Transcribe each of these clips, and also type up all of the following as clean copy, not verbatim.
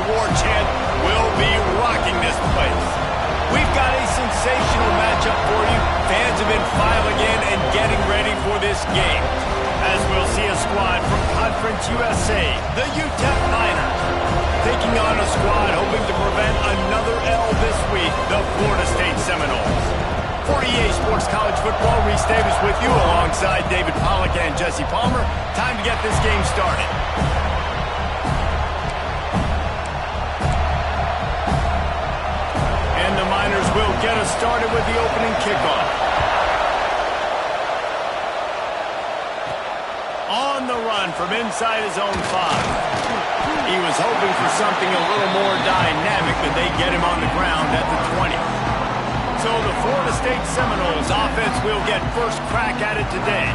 war chant will be rocking this place. We've got a sensational matchup for you. Fans have been filing in and getting ready for this game, as we'll see a squad from Conference USA, the UTEP Miners, taking on a squad hoping to prevent another L this week, the Florida State Seminoles. For EA Sports College Football, Reese Davis with you alongside David Pollack and Jesse Palmer. Time to get this game started. And the Miners will get us started with the opening kickoff. On the run from inside his own 5. He was hoping for something a little more dynamic, but they get him on the ground at the 20. So the Florida State Seminoles offense will get first crack at it today.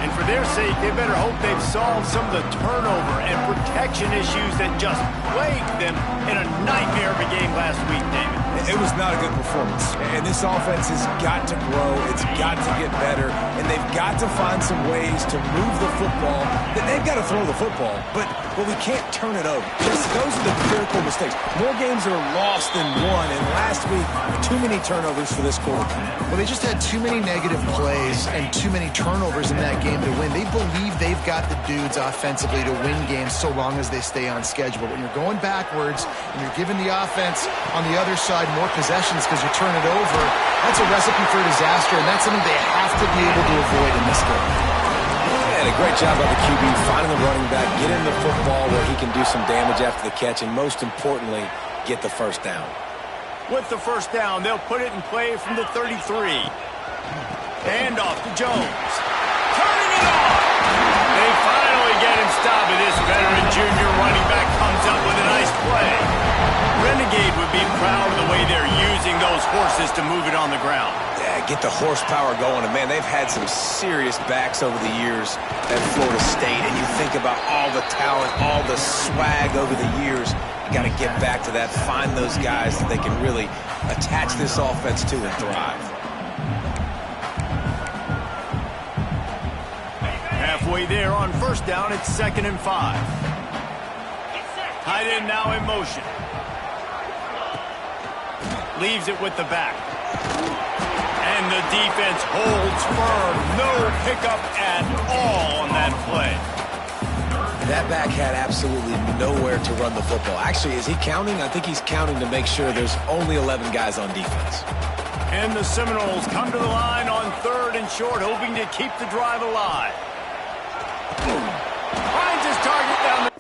And for their sake, they better hope they've solved some of the turnover and protection issues that just plagued them in a nightmare of a game last week, David. It was not a good performance. And this offense has got to grow. It's got to get better. And they've got to find some ways to move the football. They've got to throw the football, but we can't turn it over. Those are the critical mistakes. More games are lost than won. And last week, too many turnovers for this quarterback. Well, they just had too many negative plays and too many turnovers in that game to win. They believe they've got the dudes offensively to win games so long as they stay on schedule. But when you're going backwards and you're giving the offense on the other side more possessions because you turn it over, that's a recipe for disaster, and that's something they have to be able to avoid in this game. And a great job by the QB finding the running back, getting the football where he can do some damage after the catch, and most importantly, get the first down. With the first down, they'll put it in play from the 33. Hand off to Jones. Turning it off. They finally get him stopped, and this veteran junior running back comes up with a nice play. Renegade would be proud of the way they're using those horses to move it on the ground. Yeah, get the horsepower going. And, man, they've had some serious backs over the years at Florida State. And you think about all the talent, all the swag over the years. You got to get back to that, find those guys that they can really attach this offense to and thrive. Halfway there on first down, it's 2nd and 5. Tight end now in motion. Leaves it with the back. And the defense holds firm. No pickup at all on that play. That back had absolutely nowhere to run the football. Actually, is he counting? I think he's counting to make sure there's only 11 guys on defense. And the Seminoles come to the line on 3rd and short, hoping to keep the drive alive. Finds his target down the...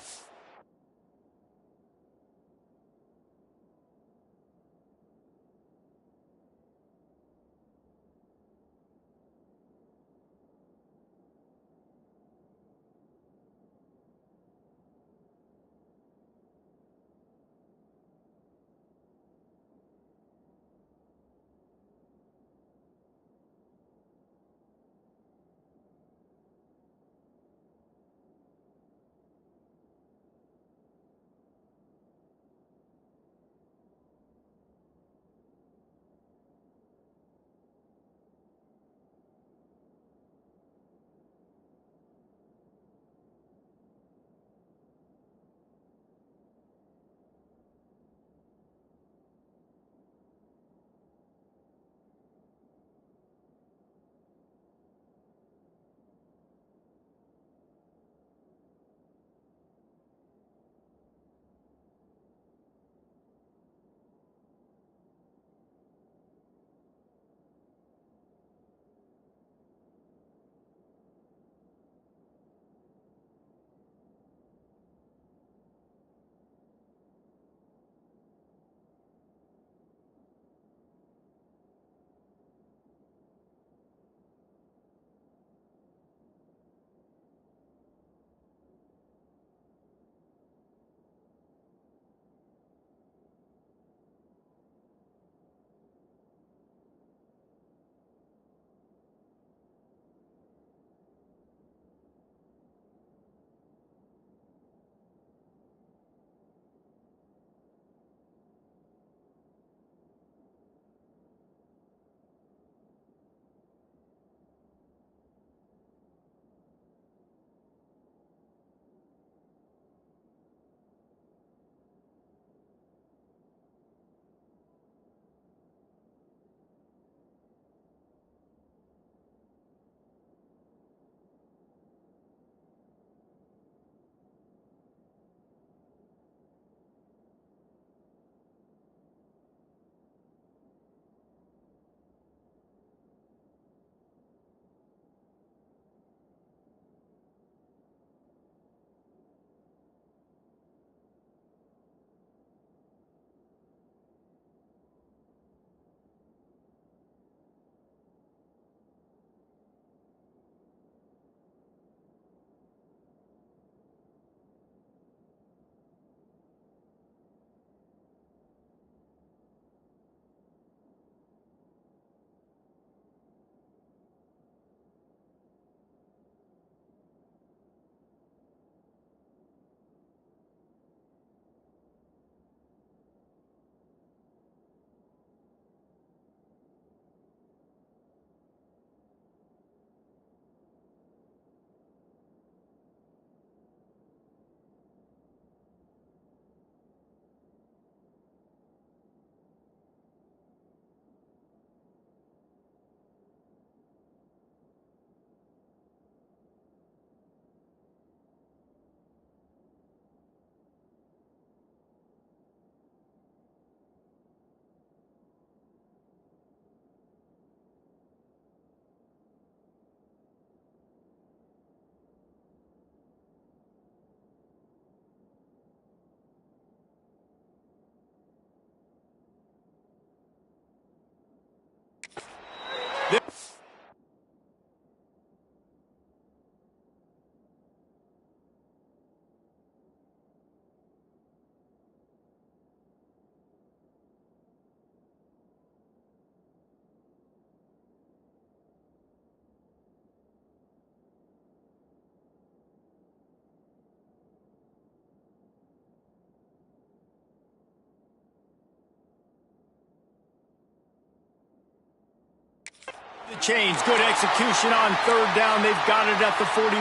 The change, good execution on third down. They've got it at the 41.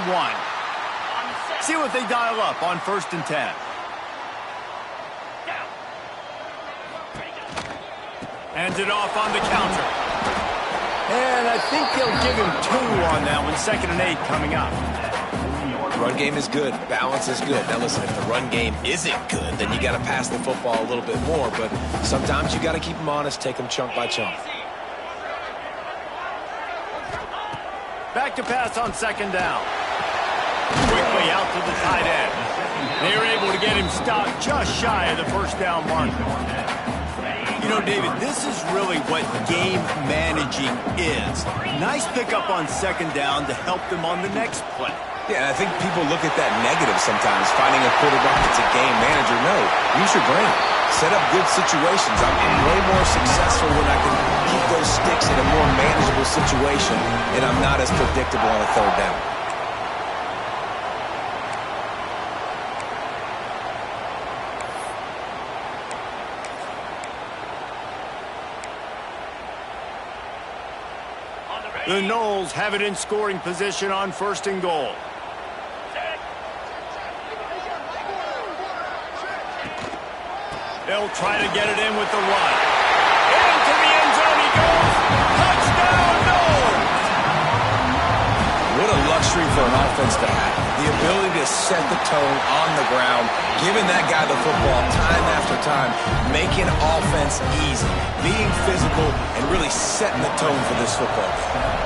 See what they dial up on 1st and 10. Hands it off on the counter. And I think they'll give him 2 on that one. 2nd and 8 coming up. Run game is good. Balance is good. Now listen, if the run game isn't good, then you got to pass the football a little bit more. But sometimes you got to keep them honest, take them chunk by chunk. Back to pass on 2nd down. Quickly out to the tight end. They were able to get him stopped just shy of the 1st down mark. You know, David, this is really what game managing is. Nice pickup on 2nd down to help them on the next play. Yeah, and I think people look at that negative sometimes, finding a quarterback that's a game manager. No, use your brain. Set up good situations. I'm way more successful when I can keep those sticks in a more manageable situation, and I'm not as predictable on a 3rd down. The Noles have it in scoring position on 1st and goal. They'll try to get it in with the run. Into the end zone he goes. Touchdown, Noles! What a luxury for an offense to have. The ability to set the tone on the ground, giving that guy the football time after time, making offense easy, being physical, and really setting the tone for this football game.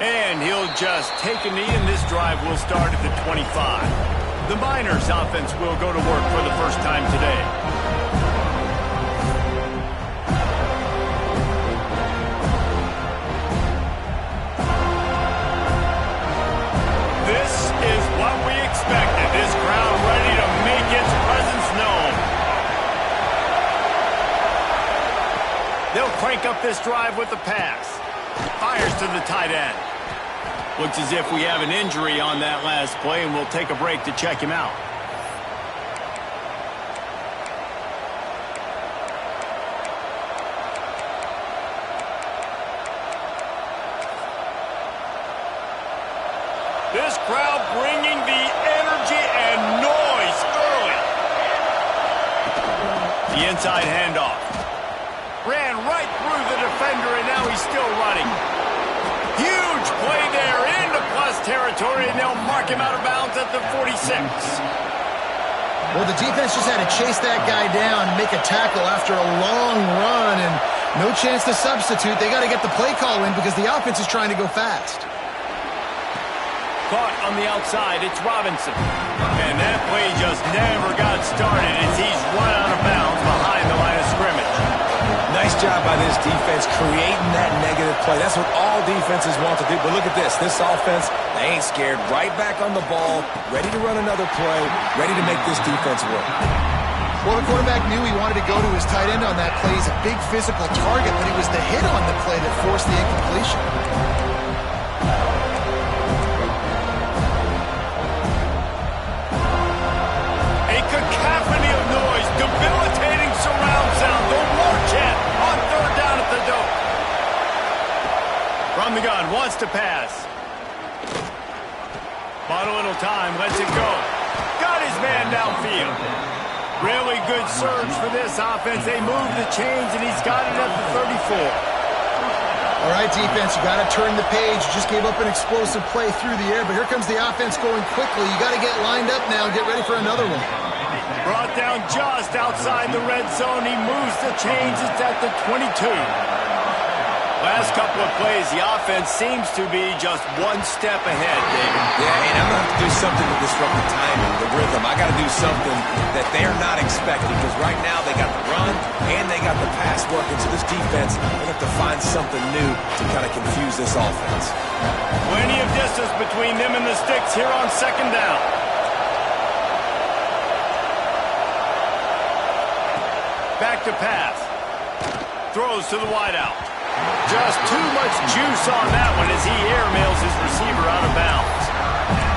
And he'll just take a knee, and this drive will start at the 25. The Miners offense will go to work for the first time today. This is what we expected. This crowd ready to make its presence known. They'll crank up this drive with the pass. Fires to the tight end. Looks as if we have an injury on that last play, and we'll take a break to check him out. This crowd bringing the energy and noise early. The inside handoff. Ran right through the defender, and now he's still running. Huge play there into plus territory, and they'll mark him out of bounds at the 46. Well, the defense just had to chase that guy down, make a tackle after a long run, and no chance to substitute. They got to get the play call in because the offense is trying to go fast. Caught on the outside, it's Robinson. And that play just never got started as he's run out of bounds behind the line of scrimmage. Nice job by this defense creating that negative play. That's what all defenses want to do. But look at this. This offense, they ain't scared. Right back on the ball, ready to run another play, ready to make this defense work. Well, the quarterback knew he wanted to go to his tight end on that play. He's a big physical target, but it was the hit on the play that forced the incompletion. A cacophony of noise, debilitating surround sound. The Warchant on 3rd down at the Doak. From the gun, wants to pass. Bought a little time, lets it go. Got his man downfield. Really good surge for this offense. They move the chains, and he's got it at the 34. All right, defense, you got to turn the page. You just gave up an explosive play through the air, but here comes the offense going quickly. You got to get lined up now and get ready for another one. Brought down just outside the red zone. He moves the chains. It's at the 22. Last couple of plays, the offense seems to be just one step ahead, David. Yeah, and I'm going to have to do something to disrupt the timing, the rhythm. I got to do something that they're not expecting, because right now they got the run and they got the pass working. So this defense, they're going to have to find something new to kind of confuse this offense. Plenty of distance between them and the sticks here on second down. Back to pass. Throws to the wideout. Just too much juice on that one as he airmails his receiver out of bounds.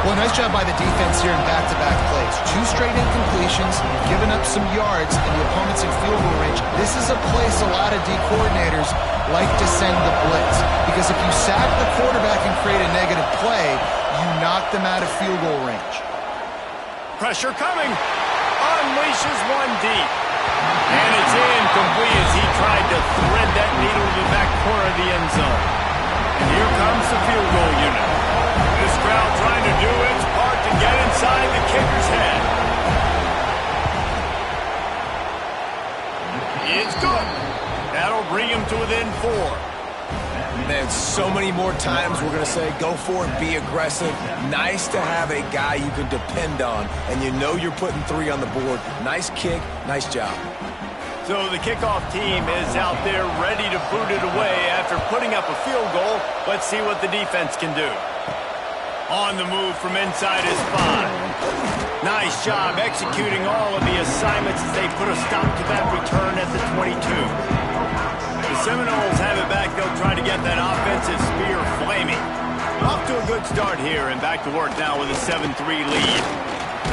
Well, nice job by the defense here in back-to-back plays. 2 straight incompletions, giving up some yards, and the opponent's in field goal range. This is a place a lot of D coordinators like to send the blitz, because if you sack the quarterback and create a negative play, you knock them out of field goal range. Pressure coming. Unleashes one deep. And it's incomplete as he tried to thread that needle to the back corner of the end zone. And here comes the field goal unit. This crowd trying to do its part to get inside the kicker's head. It's good. That'll bring him to within 4. Man, so many more times we're going to say, go for it, be aggressive. Nice to have a guy you can depend on, and you know you're putting 3 on the board. Nice kick, nice job. So the kickoff team is out there ready to boot it away after putting up a field goal. Let's see what the defense can do. On the move from inside his 5. Nice job executing all of the assignments as they put a stop to that return at the 22. The Seminoles have it back. They'll try to get that offensive spear flaming. Off to a good start here, and back to work now with a 7-3 lead.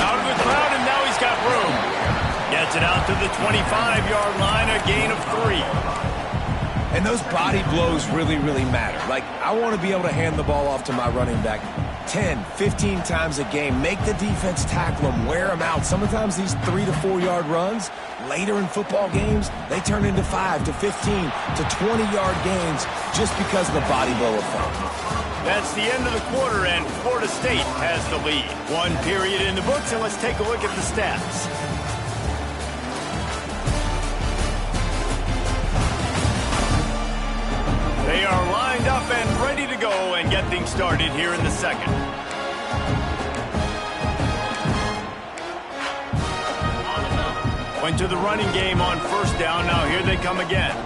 Out of the crowd, and now he's got room. Gets it out to the 25-yard line, a gain of 3. And those body blows really, really matter. Like, I want to be able to hand the ball off to my running back 10, 15 times a game. Make the defense tackle them, wear them out. Sometimes these 3 to 4 yard runs, later in football games, they turn into 5 to 15 to 20-yard gains just because of the body blow effect. That's the end of the quarter, and Florida State has the lead. 1 period in the books, and let's take a look at the stats. They are lined up and ready to go and get things started here in the second. Went to the running game on first down. Now here they come again.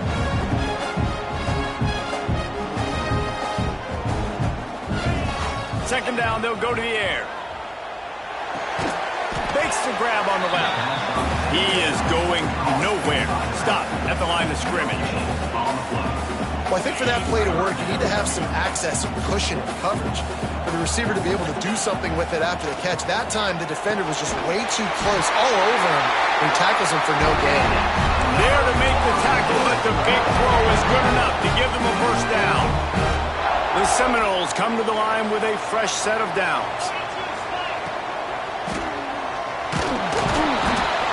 Second down, they'll go to the air. Fakes the grab on the left. He is going nowhere. Stop at the line of scrimmage. Well, I think for that play to work, you need to have some access and cushion and coverage for the receiver to be able to do something with it after the catch. That time, the defender was just way too close, all over him, and he tackles him for no gain. There to make the tackle, but the big throw is good enough to give them a first down. The Seminoles come to the line with a fresh set of downs.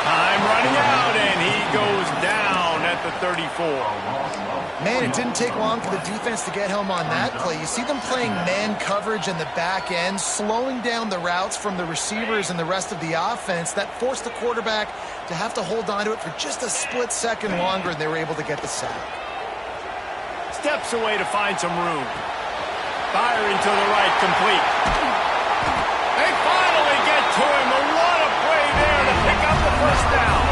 Time running out, and he goes down at the 34. Man, it didn't take long for the defense to get home on that play. You see them playing man coverage in the back end, slowing down the routes from the receivers and the rest of the offense. That forced the quarterback to have to hold on to it for just a split second longer, and they were able to get the sack. Steps away to find some room. Firing to the right, complete. They finally get to him. What a play there to pick up the first down.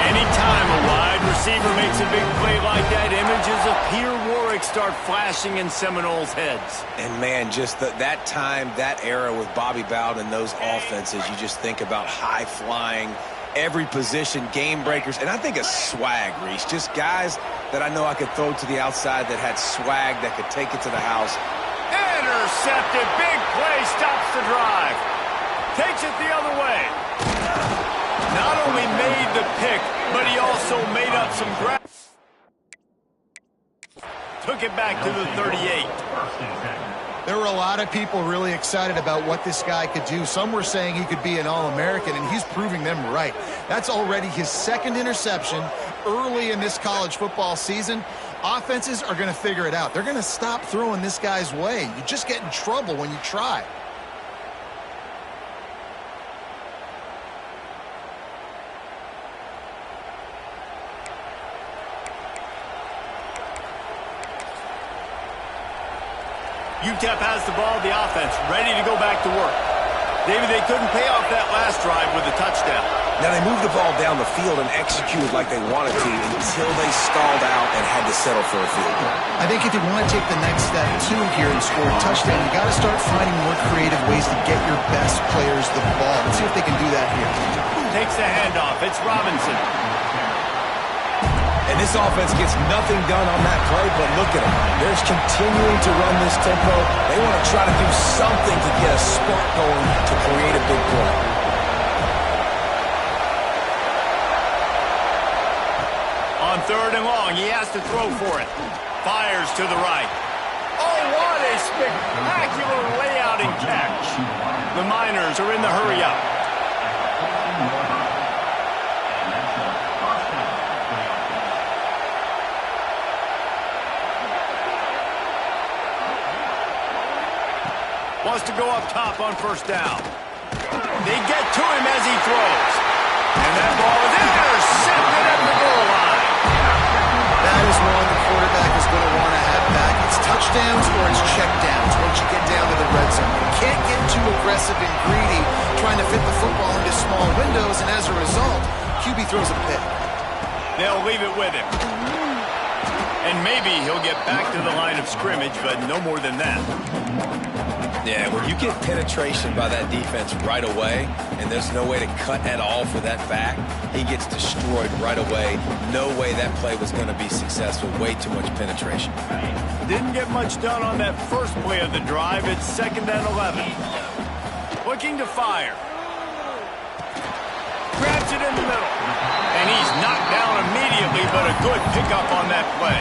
Anytime a wide receiver makes a big play like that, images of Peter Warrick start flashing in Seminoles' heads. And, man, just that time, that era with Bobby Bowden and those offenses, you just think about high-flying, every position, game breakers, and I think of swag, Reese. Just guys that I know I could throw to the outside that had swag that could take it to the house. Intercepted. Big play. Stops the drive. Takes it the other way. Not only made the pick, but he also made up some ground. Took it back to the 38. There were a lot of people really excited about what this guy could do. Some were saying he could be an All-American, and he's proving them right. That's already his 2nd interception early in this college football season. Offenses are going to figure it out. They're going to stop throwing this guy's way. You just get in trouble when you try. UTEP has the ball, the offense ready to go back to work. David, they couldn't pay off that last drive with a touchdown. Now, they moved the ball down the field and executed like they wanted to until they stalled out and had to settle for a field goal. I think if you want to take the next step, too, here and score a touchdown, you got to start finding more creative ways to get your best players the ball. Let's see if they can do that here. Takes the handoff. It's Robinson. And this offense gets nothing done on that play, but look at them. They're continuing to run this tempo. They want to try to do something to get a spark going to create a big play. On 3rd and long, he has to throw for it. Fires to the right. Oh, what a spectacular layout and catch. The Miners are in the hurry up. Wants to go up top on 1st down. They get to him as he throws. And that ball is intercepted at the goal line. That is one the quarterback is going to want to have back. It's touchdowns or it's checkdowns once you get down to the red zone. You can't get too aggressive and greedy trying to fit the football into small windows, and as a result, QB throws a pick. They'll leave it with him. And maybe he'll get back to the line of scrimmage, but no more than that. Yeah, when you get penetration by that defense right away, and there's no way to cut at all for that back, he gets destroyed right away. No way that play was going to be successful. Way too much penetration. Didn't get much done on that first play of the drive. It's 2nd and 11. Looking to fire. Grabs it in the middle. And he's knocked down immediately, but a good pickup on that play.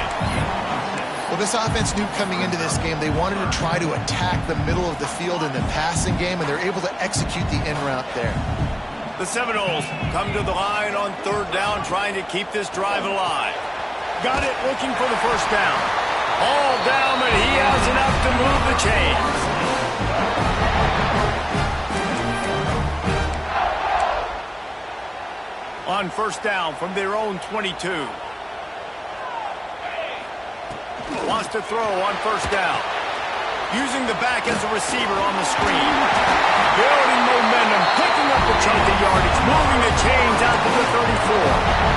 Well, this offense knew coming into this game they wanted to try to attack the middle of the field in the passing game, and they're able to execute the in route there. The Seminoles come to the line on 3rd down, trying to keep this drive alive. Got it, looking for the 1st down. All down, but he has enough to move the chains. On 1st down from their own 22. Wants to throw on 1st down. Using the back as a receiver on the screen. Building momentum, picking up a chunk of yardage, moving the chains out to the 34.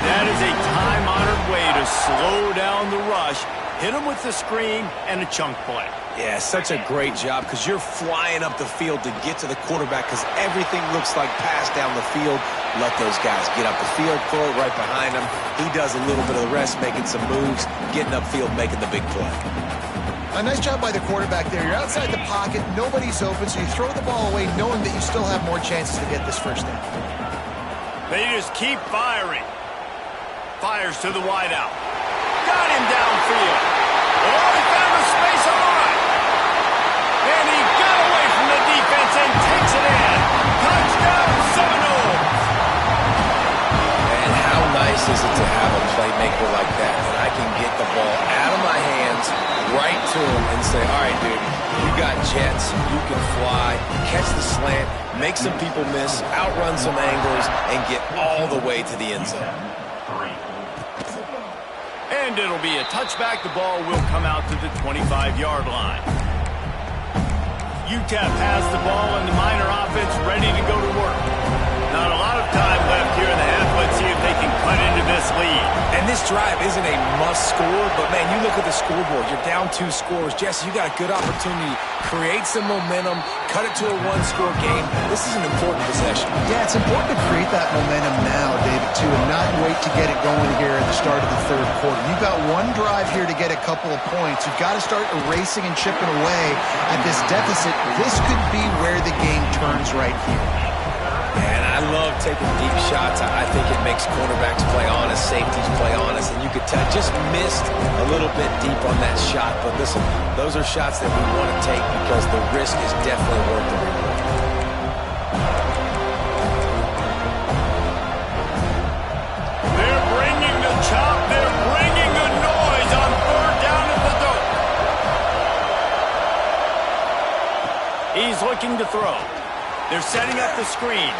That is a time-honored way to slow down the rush, hit him with the screen, and a chunk play. Yeah, such a great job because you're flying up the field to get to the quarterback because everything looks like pass down the field. Let those guys get up the field, throw it right behind him. He does a little bit of the rest, making some moves, getting upfield, making the big play. A nice job by the quarterback there. You're outside the pocket, nobody's open, so you throw the ball away knowing that you still have more chances to get this 1st down. They just keep firing. Fires to the wideout. Got him downfield. Oh, he found a space on the right. And he got away from the defense and takes it in. Touchdown, Seminoles. And how nice is it to have a playmaker like that I can get the ball out of my hands right to him and say, all right, dude, you got jets, you can fly, catch the slant, make some people miss, outrun some angles, and get all the way to the end zone. And it'll be a touchback. The ball will come out to the 25-yard line. UTEP has the ball and the Miner offense ready to go to work. Not a lot of time left here in the half. Let's see if they can cut into this lead. And this drive isn't a must score, but man, you look at the scoreboard, you're down 2 scores. Jesse, you got a good opportunity. Create some momentum, cut it to a 1-score game. This is an important possession. Yeah, it's important to create that momentum now, David, too, and not wait to get it going here at the start of the 3rd quarter. You've got one drive here to get a couple of points. You've got to start erasing and chipping away at this deficit. This could be where the game turns right here. And I love taking deep shots. I think it makes quarterbacks play honest, safeties play honest, and you could tell just missed a little bit deep on that shot. But listen, those are shots that we want to take because the risk is definitely worth the reward. They're bringing the chop. They're bringing the noise on 3rd down at the dope. He's looking to throw. They're setting up the screen.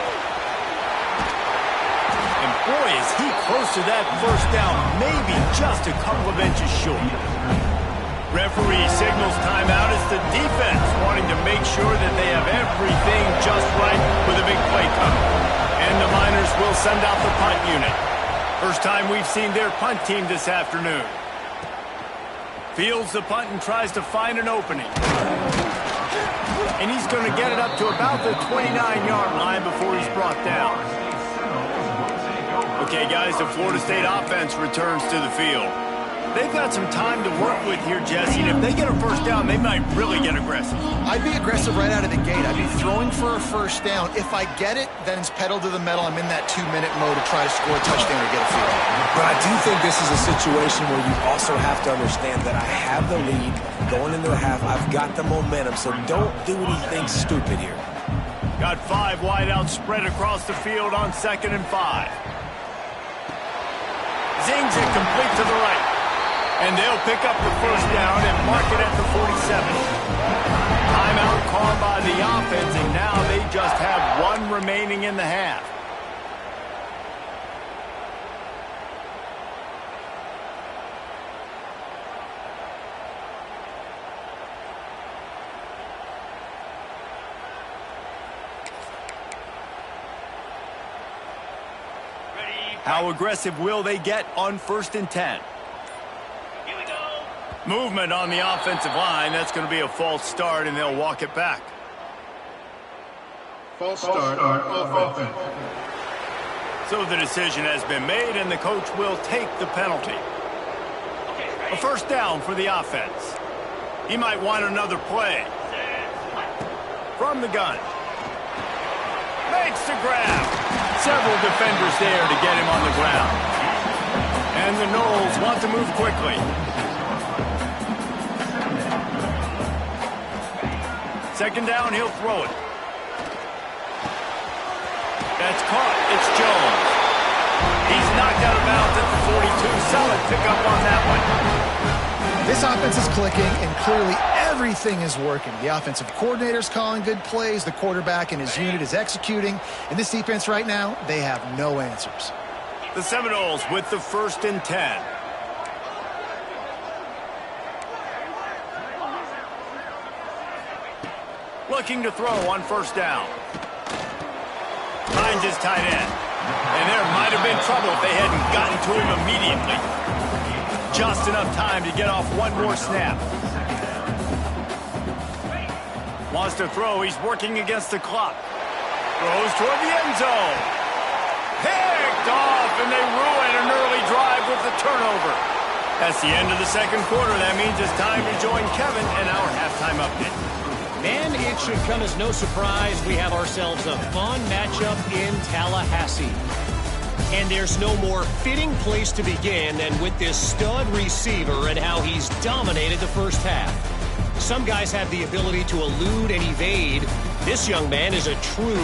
And boy, is he close to that 1st down, maybe just a couple of inches short. Referee signals timeout. It's the defense wanting to make sure that they have everything just right with a big play coming. And the Miners will send out the punt unit. First time we've seen their punt team this afternoon. Fields the punt and tries to find an opening. And he's going to get it up to about the 29-yard line before he's brought down. Okay, guys, the Florida State offense returns to the field. They've got some time to work with here, Jesse, and if they get a first down, they might really get aggressive. I'd be aggressive right out of the gate. I'd be throwing for a first down. If I get it, then it's pedal to the metal. I'm in that 2-minute mode to try to score a touchdown or get a field. But I do think this is a situation where you also have to understand that I have the lead going into the half. I've got the momentum, so don't do anything stupid here. Got 5 wideouts spread across the field on 2nd and 5. Zings it complete to the right. And they'll pick up the first down and mark it at the 47. Timeout called by the offense, and now they just have 1 remaining in the half. How aggressive will they get on 1st and 10? Movement on the offensive line. That's going to be a false start, and they'll walk it back. False start on offense. So the decision has been made, and the coach will take the penalty. A first down for the offense. He might want another play. From the gun. Makes the grab. Several defenders there to get him on the ground. And the Noles want to move quickly. Second down, he'll throw it. That's caught. It's Jones. He's knocked out of bounds at the 42. Solid pickup on that one. This offense is clicking, and clearly everything is working. The offensive coordinator's calling good plays. The quarterback and his unit is executing. And this defense right now, they have no answers. The Seminoles with the 1st and 10. Looking to throw on 1st down. Finds his tight end. And there might have been trouble if they hadn't gotten to him immediately. Just enough time to get off 1 more snap. Wants to throw. He's working against the clock. Throws toward the end zone. Picked off, and they ruin an early drive with the turnover. That's the end of the 2nd quarter. That means it's time to join Kevin in our halftime update. And it should come as no surprise we have ourselves a fun matchup in Tallahassee. And there's no more fitting place to begin than with this stud receiver and how he's dominated the first half. Some guys have the ability to elude and evade. This young man is a true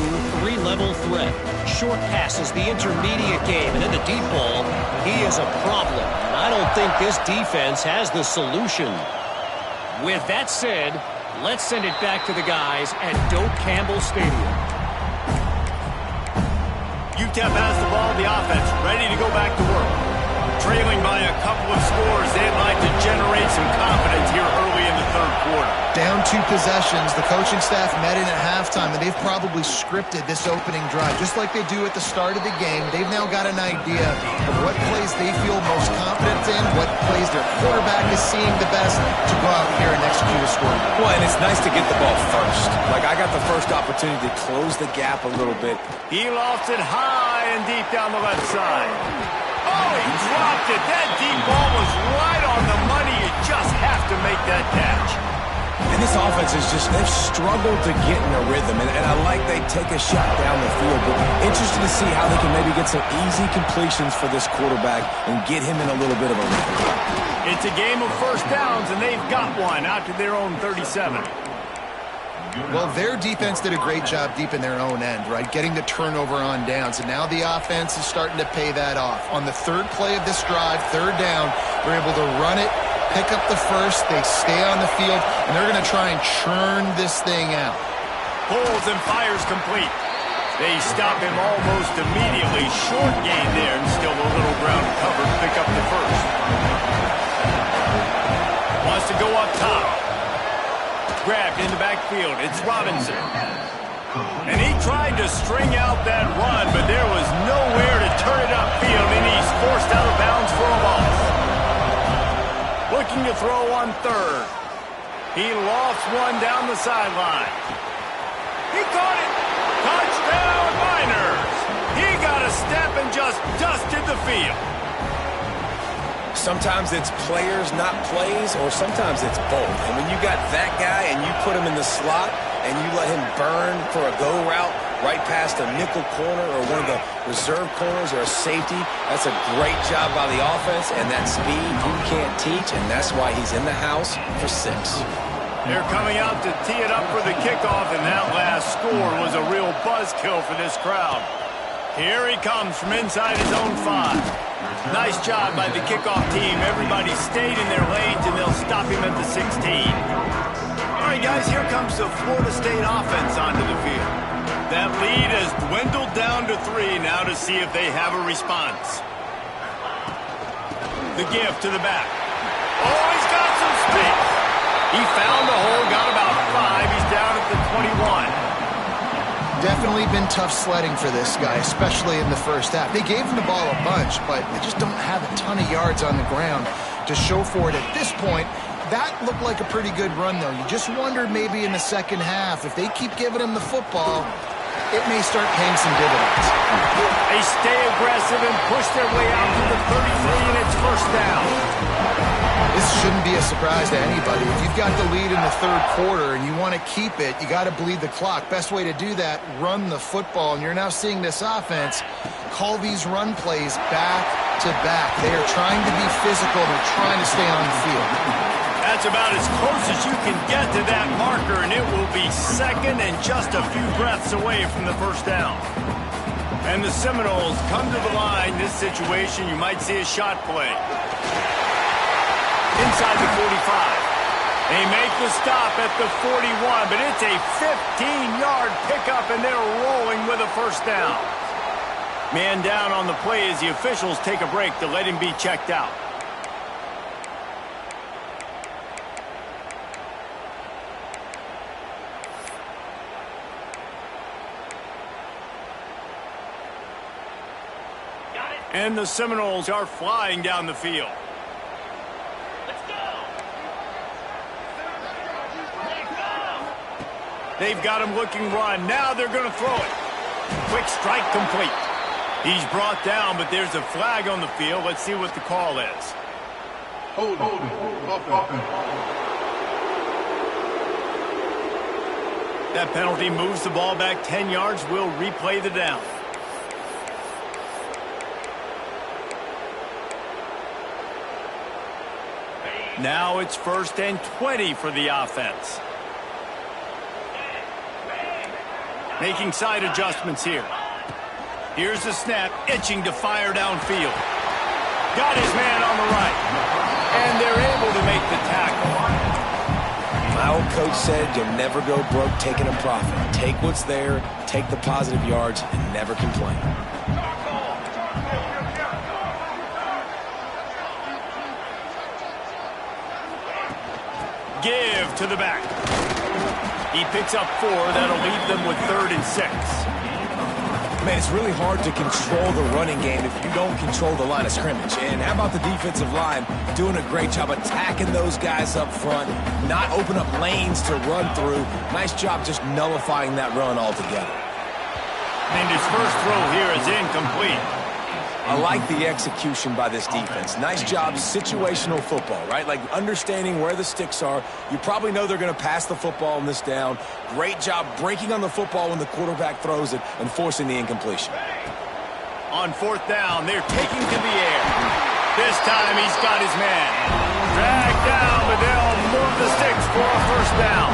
3-level threat. Short passes, the intermediate game, and then the deep ball, he is a problem. And I don't think this defense has the solution. With that said, let's send it back to the guys at Doak Campbell Stadium. UTEP has the ball, the offense, ready to go back to work. Trailing by a couple of scores, they'd like to generate some confidence here early in the 3rd quarter. Down 2 possessions. The coaching staff met in at halftime, and they've probably scripted this opening drive. Just like they do at the start of the game, they've now got an idea of what plays they feel most confident in, what plays their quarterback is seeing the best to go out here and execute a score. Well, and it's nice to get the ball first. Like, I got the first opportunity to close the gap a little bit. He lofts it high and deep down the left side. Oh, he dropped it. That deep ball was right on the money. You just have to make that catch. And this offense is just, they've struggled to get in a rhythm. And I like they take a shot down the field. But interested to see how they can maybe get some easy completions for this quarterback and get him in a little bit of a rhythm. It's a game of first downs, and they've got one out to their own 37. Well, their defense did a great job deep in their own end, right? Getting the turnover on downs. And now the offense is starting to pay that off. On the 3rd play of this drive, 3rd down, they're able to run it, pick up the first, they stay on the field, and they're going to try and churn this thing out. Pulls and fires complete. They stop him almost immediately. Short gain there, and still a little ground cover to pick up the first. Wants to go up field. It's Robinson. And he tried to string out that run, but there was nowhere to turn it upfield, and he's forced out of bounds for a loss. Looking to throw on third. He lofts one down the sideline. He caught it. Touchdown, Niners. He got a step and just dusted the field. Sometimes it's players, not plays, or sometimes it's both. And when you got that guy and you put him in the slot and you let him burn for a go route right past a nickel corner or one of the reserve corners or a safety, that's a great job by the offense, and that speed you can't teach, and that's why he's in the house for 6. They're coming out to tee it up for the kickoff, and that last score was a real buzzkill for this crowd. Here he comes from inside his own 5. Nice job by the kickoff team. Everybody stayed in their lanes, and they'll stop him at the 16. All right, guys, here comes the Florida State offense onto the field. That lead has dwindled down to 3 now to see if they have a response. The give to the back. Oh, he's got some space. He found a hole, got about 5. He's down at the 21. Definitely been tough sledding for this guy, especially in the first half. They gave him the ball a bunch, but they just don't have a ton of yards on the ground to show for it at this point. That looked like a pretty good run, though. You just wonder maybe in the second half, if they keep giving him the football, it may start paying some dividends. They stay aggressive and push their way out to the 33, and it's first down. This shouldn't be a surprise to anybody. If you've got the lead in the third quarter and you want to keep it, you got to bleed the clock. Best way to do that, run the football. And you're now seeing this offense call these run plays back to back. They are trying to be physical. They're trying to stay on the field. That's about as close as you can get to that marker, and it will be second and just a few breaths away from the first down. And the Seminoles come to the line. This situation, you might see a shot play. Inside the 45. They make the stop at the 41, but it's a 15-yard pickup, and they're rolling with a first down. Man down on the play as the officials take a break to let him be checked out. And the Seminoles are flying down the field. They've got him looking run. Now they're going to throw it. Quick strike complete. He's brought down, but there's a flag on the field. Let's see what the call is. Hold offense. That penalty moves the ball back 10 yards. We'll replay the down. Now it's 1st and 20 for the offense. Making side adjustments here. Here's the snap, itching to fire downfield. Got his man on the right. And they're able to make the tackle. My old coach said you'll never go broke taking a profit. Take what's there, take the positive yards, and never complain. Give to the back. He picks up 4. That'll leave them with 3rd and 6. Man, it's really hard to control the running game if you don't control the line of scrimmage. And how about the defensive line doing a great job attacking those guys up front, not open up lanes to run through. Nice job just nullifying that run altogether. And his first throw here is incomplete. I like the execution by this defense. Nice job, situational football, right? Like understanding where the sticks are. You probably know they're going to pass the football on this down. Great job breaking on the football when the quarterback throws it and forcing the incompletion. On 4th down, they're taking to the air. This time he's got his man. Dragged down, but they'll move the sticks for a first down.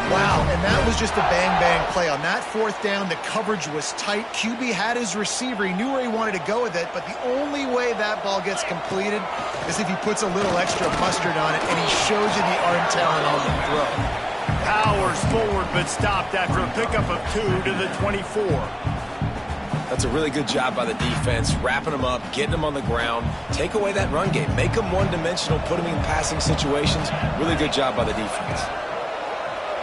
Wow, and that was just a bang-bang play. On that 4th down, the coverage was tight. QB had his receiver. He knew where he wanted to go with it, but the only way that ball gets completed is if he puts a little extra mustard on it, and he shows you the arm talent on the throw. Powers forward, but stopped after a pickup of 2 to the 24. That's a really good job by the defense, wrapping them up, getting them on the ground. Take away that run game. Make them one-dimensional, put them in passing situations. Really good job by the defense.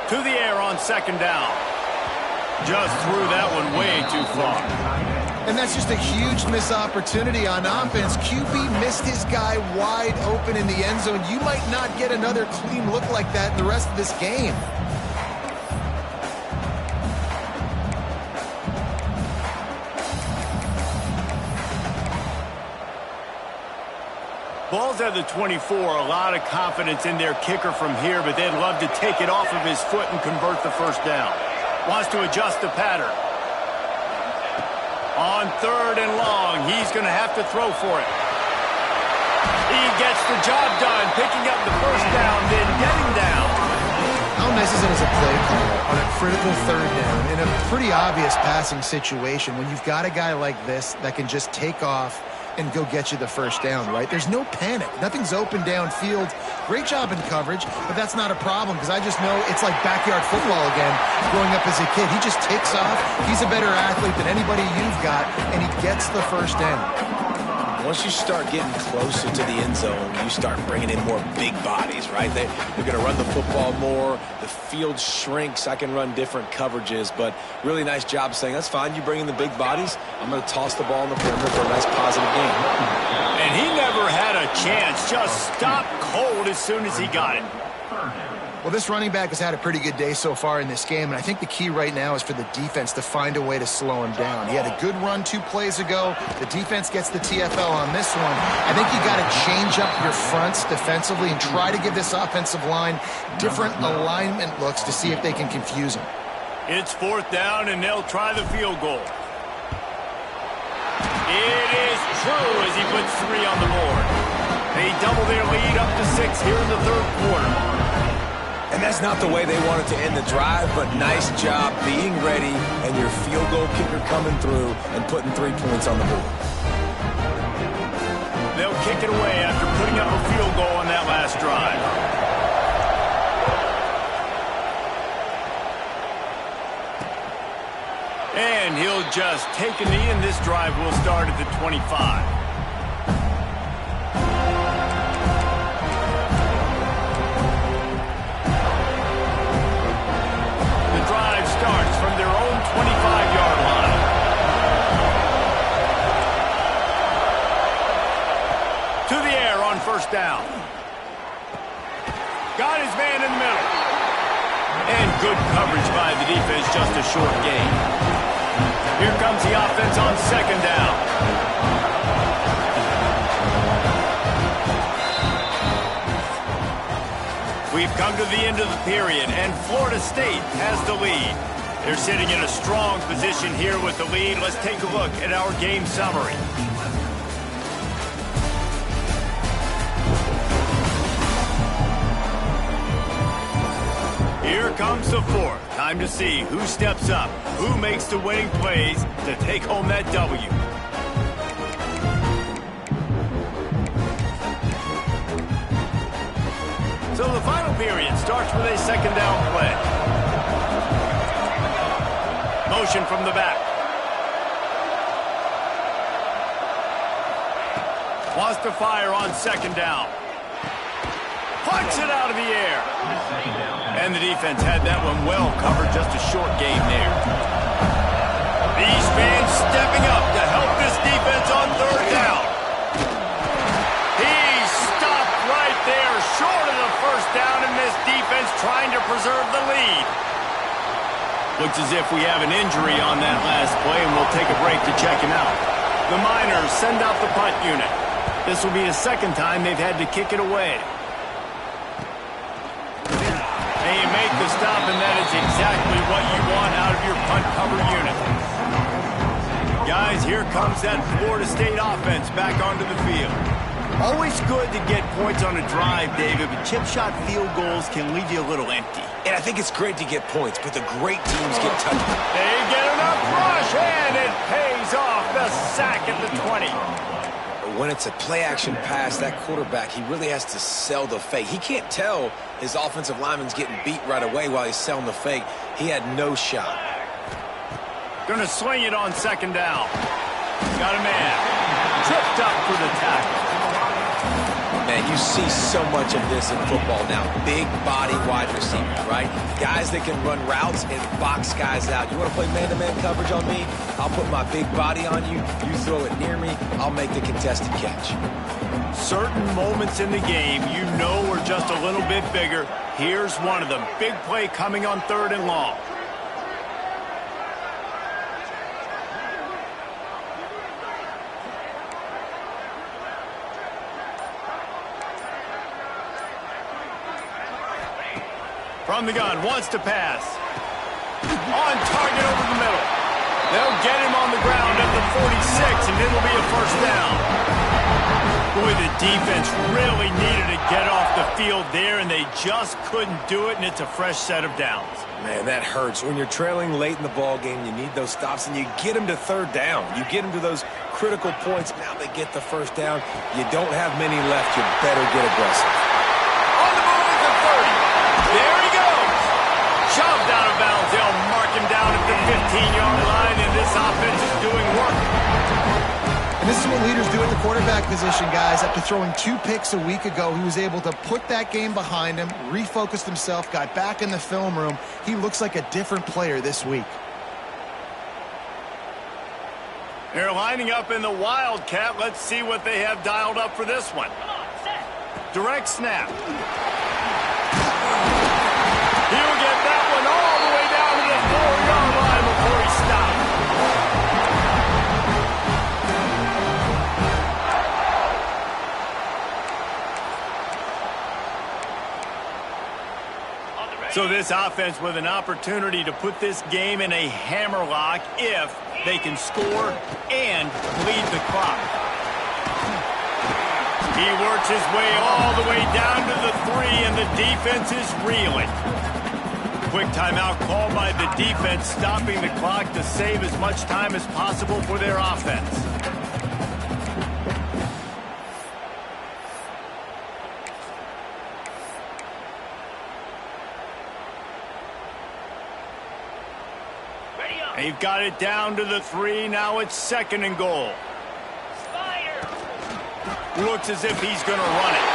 To the air on second down. Just threw that one way too far. And that's just a huge missed opportunity on offense. QB missed his guy wide open in the end zone. You might not get another clean look like that in the rest of this game. Ball's at the 24, a lot of confidence in their kicker from here, but they'd love to take it off of his foot and convert the first down. Wants to adjust the pattern. On third and long, he's going to have to throw for it. He gets the job done, picking up the first down, then getting down. How nice is it as a play caller on a critical third down in a pretty obvious passing situation when you've got a guy like this that can just take off and go get you the first down, right? There's no panic. Nothing's open downfield. Great job in coverage, but that's not a problem because I just know it's like backyard football again growing up as a kid. He just takes off. He's a better athlete than anybody you've got, and he gets the first down. Once you start getting closer to the end zone, you start bringing in more big bodies, right? They're going to run the football more. The field shrinks. I can run different coverages, but really nice job saying, that's fine. You bring in the big bodies. I'm going to toss the ball in the perimeter for a nice positive game. And he never had a chance. Just stopped cold as soon as he got it. Well, this running back has had a pretty good day so far in this game, and I think the key right now is for the defense to find a way to slow him down. He had a good run 2 plays ago. The defense gets the TFL on this one. I think you got to change up your fronts defensively and try to give this offensive line different alignment looks to see if they can confuse him. It's fourth down, and they'll try the field goal. It is true as he puts 3 on the board. They double their lead up to 6 here in the third quarter. And that's not the way they wanted to end the drive, but nice job being ready and your field goal kicker coming through and putting 3 points on the board. They'll kick it away after putting up a field goal on that last drive. And he'll just take a knee, and this drive will start at the 25. Starts from their own 25-yard line. To the air on first down. Got his man in the middle. And good coverage by the defense, just a short gain. Here comes the offense on second down. We've come to the end of the period, and Florida State has the lead. They're sitting in a strong position here with the lead. Let's take a look at our game summary. Here comes the fourth. Time to see who steps up, who makes the winning plays to take home that W. So the final period starts with a second down play. Motion from the back. Wants to fire on second down. Punts it out of the air. And the defense had that one well covered, just a short gain there. These fans stepping up to help this defense on third down. He stopped right there, short of the first down, and this defense trying to preserve the lead. Looks as if we have an injury on that last play, and we'll take a break to check him out. The Miners send out the punt unit. This will be the second time they've had to kick it away. And you make the stop, and that is exactly what you want out of your punt cover unit. Guys, here comes that Florida State offense back onto the field. Always good to get points on a drive, David, but chip shot field goals can leave you a little empty. And I think it's great to get points, but the great teams get touchdowns. They get enough rush, and it pays off. The sack at the 20. When it's a play-action pass, that quarterback, he really has to sell the fake. He can't tell his offensive lineman's getting beat right away while he's selling the fake. He had no shot. Gonna swing it on second down. Got a man. Tripped up for the tackle. Man, And you see so much of this in football now. Big body wide receivers, right? Guys that can run routes and box guys out. You want to play man-to-man coverage on me? I'll put my big body on you. You throw it near me, I'll make the contested catch. Certain moments in the game you know are just a little bit bigger. Here's one of them. Big play coming on 3rd and long. From the gun, wants to pass. On target over the middle. They'll get him on the ground at the 46, and it'll be a first down. Boy, the defense really needed to get off the field there, and they just couldn't do it, and it's a fresh set of downs. Man, that hurts. When you're trailing late in the ball game, you need those stops, and you get them to 3rd down. You get them to those critical points. Now they get the first down. You don't have many left. You better get aggressive. On the move at the 30. There he goes. Shoved out of bounds. They'll mark him down at the 15-yard line, and this offense is doing work. And this is what leaders do at the quarterback position, guys. After throwing 2 picks a week ago, he was able to put that game behind him, refocused himself, got back in the film room. He looks like a different player this week. They're lining up in the Wildcat. Let's see what they have dialed up for this one. Direct snap. He'll get that one all the way down to the 4-yard line before he stops. So this offense with an opportunity to put this game in a hammerlock if they can score and bleed the clock. He works his way all the way down to the 3, and the defense is reeling. Quick timeout called by the defense, stopping the clock to save as much time as possible for their offense. They've got it down to the 3. Now it's 2nd and goal. Looks as if he's going to run it.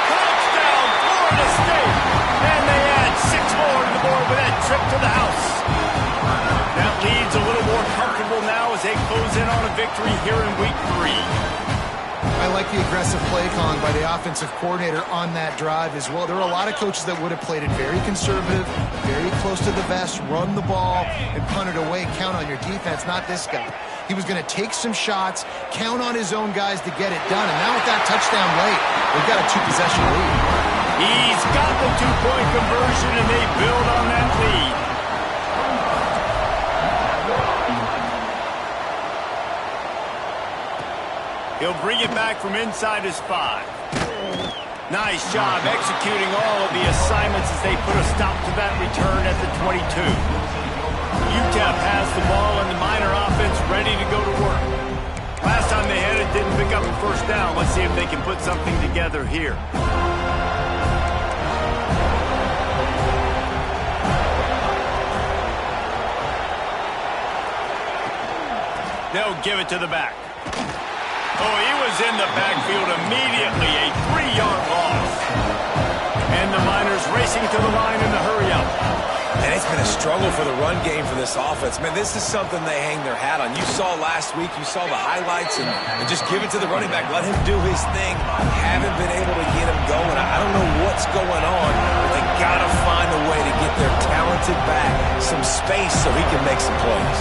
Touchdown, Florida State! And they add 6 more to the board with that trip to the house. That lead's a little more comfortable now as they close in on a victory here in week 3. I like the aggressive play calling by the offensive coordinator on that drive as well. There are a lot of coaches that would have played it very conservative, very close to the vest, run the ball, and punt it away, count on your defense, not this guy. He was going to take some shots, count on his own guys to get it done, and now with that touchdown late, they've got a 2-possession lead. He's got the 2-point conversion, and they build on that lead. He'll bring it back from inside his 5. Nice job executing all of the assignments as they put a stop to that return at the 22. UTEP has the ball and the Miner offense ready to go to work. Last time they had it, didn't pick up a first down. Let's see if they can put something together here. They'll give it to the back. Oh, he was in the backfield immediately, a 3-yard loss. And the Miners racing to the line in the hurry-up. And it's been a struggle for the run game for this offense. Man, this is something they hang their hat on. You saw last week, you saw the highlights, and just give it to the running back. Let him do his thing. Haven't been able to get him going. I don't know what's going on, but they got to find a way to get their talented back some space so he can make some plays.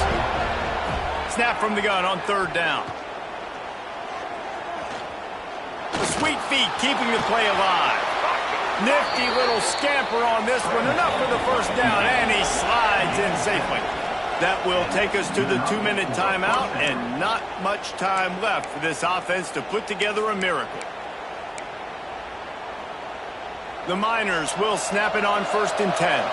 Snap from the gun on 3rd down. The sweet feet keeping the play alive. Nifty little scamper on this one. Enough for the first down, and he slides in safely. That will take us to the 2-minute timeout, and not much time left for this offense to put together a miracle. The Miners will snap it on 1st and 10.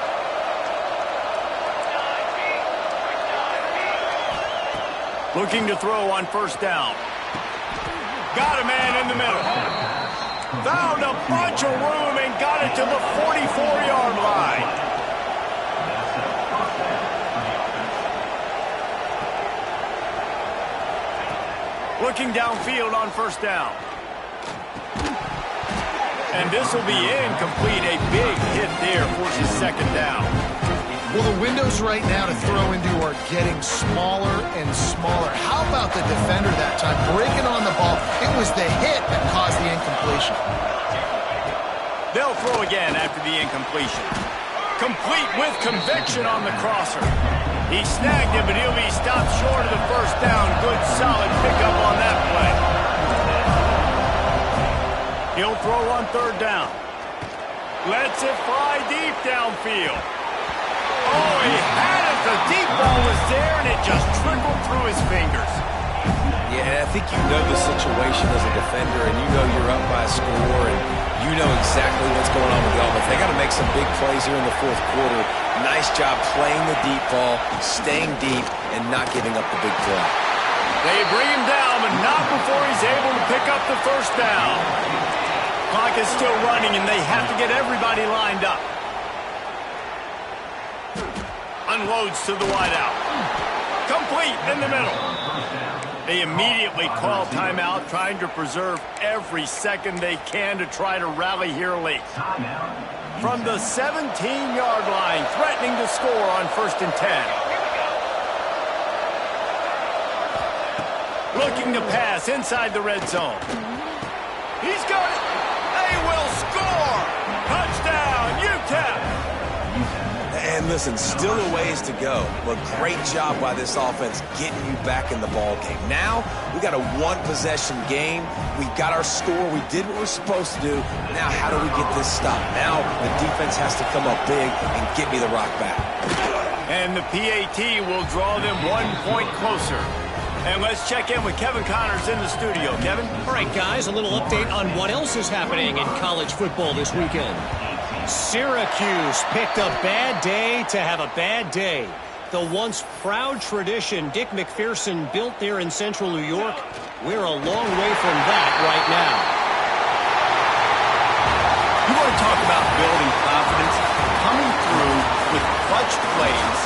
Looking to throw on 1st down. Got a man in the middle. Found a bunch of room and got it to the 44-yard line. Looking downfield on 1st down. And this will be incomplete. A big hit there forces second down. Well, the windows right now to throw into are getting smaller and smaller. How about the defender that time breaking on the ball? It was the hit that caused the incompletion. They'll throw again after the incompletion. Complete with conviction on the crosser. He snagged him, but he'll be stopped short of the first down. Good, solid pickup on that play. He'll throw on third down. Lets it fly deep downfield. Oh, he had it. The deep ball was there, and it just trickled through his fingers. Yeah, I think you know the situation as a defender, and you know you're up by a score, and you know exactly what's going on with the offense. They got to make some big plays here in the fourth quarter. Nice job playing the deep ball, staying deep, and not giving up the big play. They bring him down, but not before he's able to pick up the first down. Clock is still running, and they have to get everybody lined up. Unloads to the wideout. Complete in the middle. They immediately call timeout, trying to preserve every second they can to try to rally here late. From the 17-yard line, threatening to score on 1st and 10. Looking to pass inside the red zone. He's got it. They will score. Touchdown, UTEP. And listen, still a ways to go, but great job by this offense getting you back in the ball game. Now, we got a one-possession game. We got our score. We did what we're supposed to do. Now, how do we get this stopped? Now, the defense has to come up big and get me the rock back. And the PAT will draw them 1 point closer. And let's check in with Kevin Connors in the studio. Kevin? All right, guys, a little update on what else is happening in college football this weekend. Syracuse picked a bad day to have a bad day. The once proud tradition Dick McPherson built there in central New York, we're a long way from that right now. You want to talk about building confidence? Coming through with clutch plays